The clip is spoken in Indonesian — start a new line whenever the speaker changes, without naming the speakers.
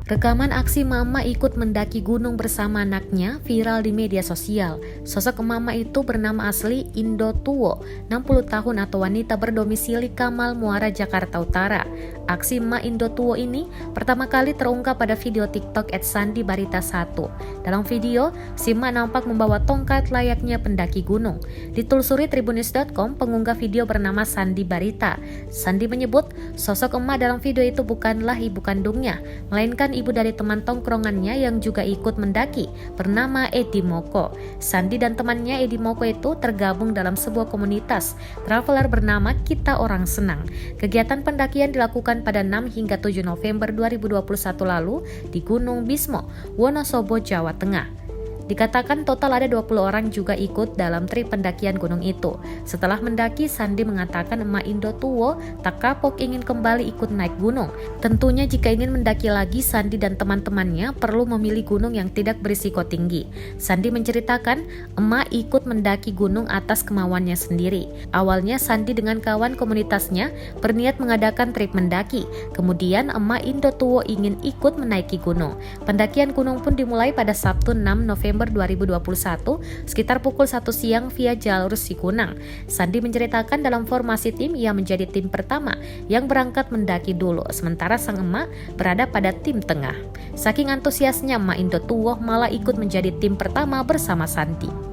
Rekaman aksi mama ikut mendaki gunung bersama anaknya viral di media sosial. Sosok mama itu bernama asli Indo Tuwo, 60 tahun atau wanita berdomisili Kamal Muara, Jakarta Utara. Aksi Ma Indo Tuwo ini pertama kali terungkap pada video TikTok @sandibarita1. Dalam video, si Ma nampak membawa tongkat layaknya pendaki gunung. Ditelusuri Tribunnews.com, pengunggah video bernama Sandi Barita. Sandi menyebut sosok emak dalam video itu bukanlah ibu kandungnya, melainkan ibu dari teman tongkrongannya yang juga ikut mendaki bernama Edi Moko. Sandi dan temannya Edi Moko itu tergabung dalam sebuah komunitas traveler bernama Kita Orang Senang. Kegiatan pendakian dilakukan pada 6 hingga 7 November 2021 lalu di Gunung Bismo, Wonosobo, Jawa Tengah. Dikatakan total ada 20 orang juga ikut dalam trip pendakian gunung itu. Setelah mendaki, Sandi mengatakan emak Indo Tuwo tak kapok ingin kembali ikut naik gunung. Tentunya jika ingin mendaki lagi, Sandi dan teman-temannya perlu memilih gunung yang tidak berisiko tinggi. Sandi menceritakan emak ikut mendaki gunung atas kemauannya sendiri. Awalnya Sandi dengan kawan komunitasnya berniat mengadakan trip mendaki. Kemudian emak Indo Tuwo ingin ikut menaiki gunung. Pendakian gunung pun dimulai pada Sabtu 6 November 2021 sekitar pukul 1 siang via jalur Sikunang. Sandi menceritakan dalam formasi tim ia menjadi tim pertama yang berangkat mendaki dulu, sementara sang emak berada pada tim tengah. Saking antusiasnya, emak Indo Tuwo malah ikut menjadi tim pertama bersama Sandi.